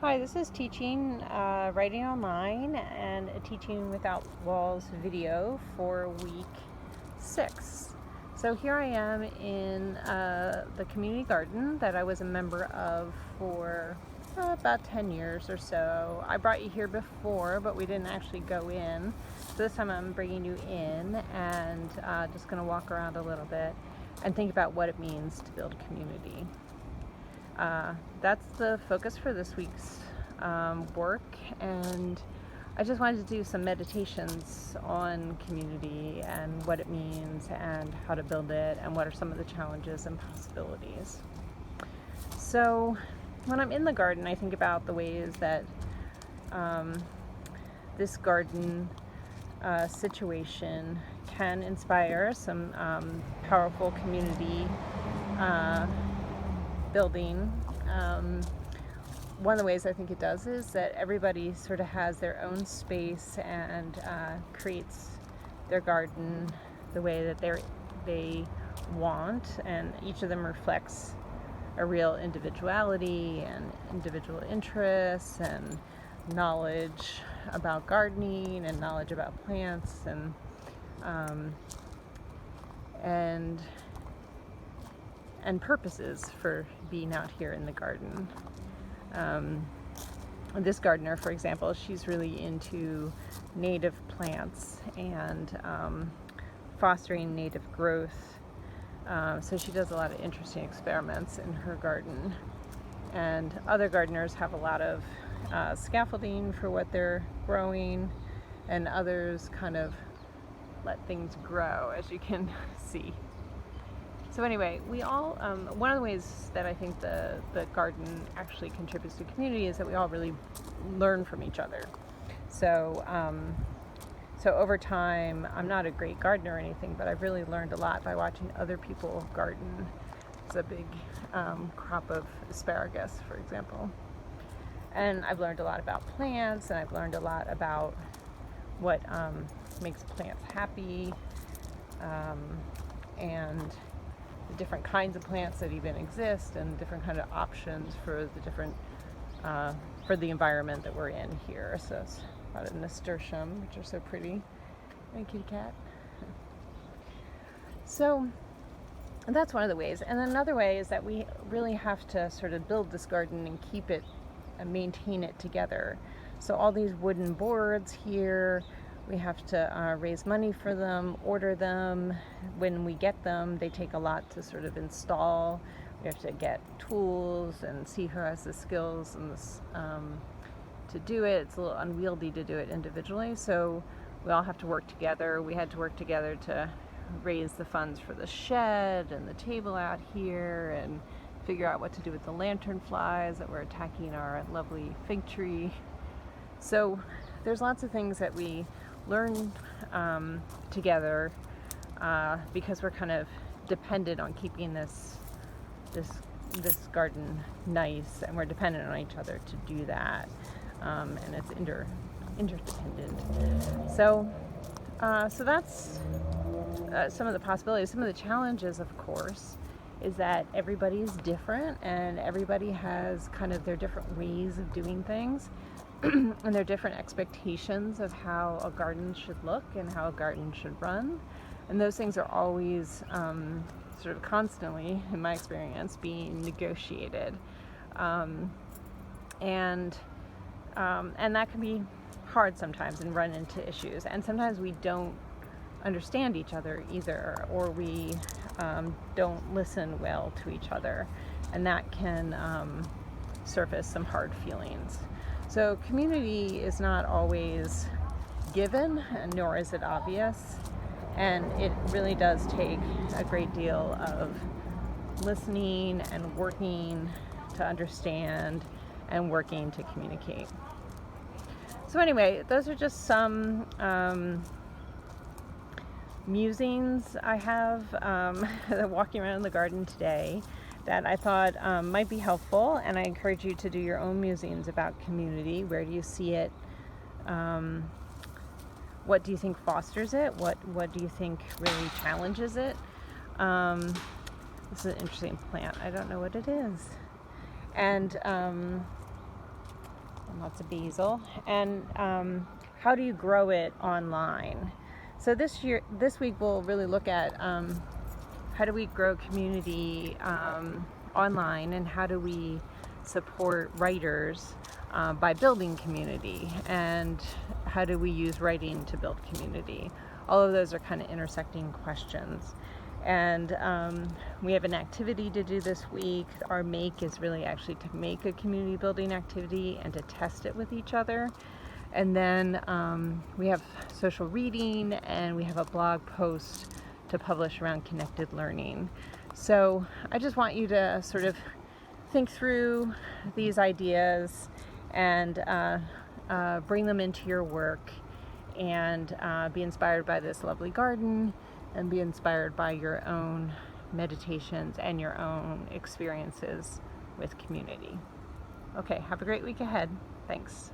Hi, this is teaching writing online and a teaching without walls video for week 6. So here I am in the community garden that I was a member of for about 10 years or so. I brought you here before, but we didn't actually go in. So this time I'm bringing you in and just going to walk around a little bit and think about what it means to build community. That's the focus for this week's work, and I just wanted to do some meditations on community and what it means and how to build it and what are some of the challenges and possibilities. So when I'm in the garden, I think about the ways that this garden situation can inspire some powerful community building. One of the ways I think it does is that everybody sort of has their own space and creates their garden the way that they want, and each of them reflects a real individuality and individual interests and knowledge about gardening and knowledge about plants and purposes for being out here in the garden. This gardener, for example, she's really into native plants and fostering native growth. So she does a lot of interesting experiments in her garden. And other gardeners have a lot of scaffolding for what they're growing, and others kind of let things grow, as you can see. So anyway, we all, one of the ways that I think the garden actually contributes to community is that we all really learn from each other. So over time, I'm not a great gardener or anything, but I've really learned a lot by watching other people garden. It's a big crop of asparagus, for example. And I've learned a lot about plants, and I've learned a lot about what makes plants happy, and the different kinds of plants that even exist, and different kind of options for the different for the environment that we're in here. So it's a lot of nasturtium, which are so pretty, and a kitty cat. So that's one of the ways. And another way is that we really have to sort of build this garden and keep it and maintain it together. So all these wooden boards here, we have to raise money for them, order them. When we get them, they take a lot to sort of install. We have to get tools and see who has the skills and this, to do it. It's a little unwieldy to do it individually, so we all have to work together. We had to work together to raise the funds for the shed and the table out here, and figure out what to do with the lantern flies that were attacking our lovely fig tree. So there's lots of things that we learn together because we're kind of dependent on keeping this garden nice, and we're dependent on each other to do that, and it's interdependent. So that's some of the possibilities. Some of the challenges, of course, is that everybody's different, and everybody has kind of their different ways of doing things and their different expectations of how a garden should look and how a garden should run. And those things are always sort of constantly, in my experience, being negotiated. And that can be hard sometimes and run into issues. And sometimes we don't understand each other either, or we don't listen well to each other. And that can surface some hard feelings. So community is not always given, nor is it obvious, and it really does take a great deal of listening and working to understand and working to communicate. So anyway, those are just some musings I have walking around the garden today that I thought might be helpful, and I encourage you to do your own musings about community. Where do you see it? What do you think fosters it? What do you think really challenges it? This is an interesting plant. I don't know what it is. And and lots of basil. And how do you grow it online? So this week we'll really look at how do we grow community online, and how do we support writers by building community, and how do we use writing to build community? All of those are kind of intersecting questions. And we have an activity to do this week. Our make is really actually to make a community building activity and to test it with each other. And then we have social reading, and we have a blog post to publish around connected learning. So I just want you to sort of think through these ideas and bring them into your work, and be inspired by this lovely garden, and be inspired by your own meditations and your own experiences with community. Okay, have a great week ahead. Thanks.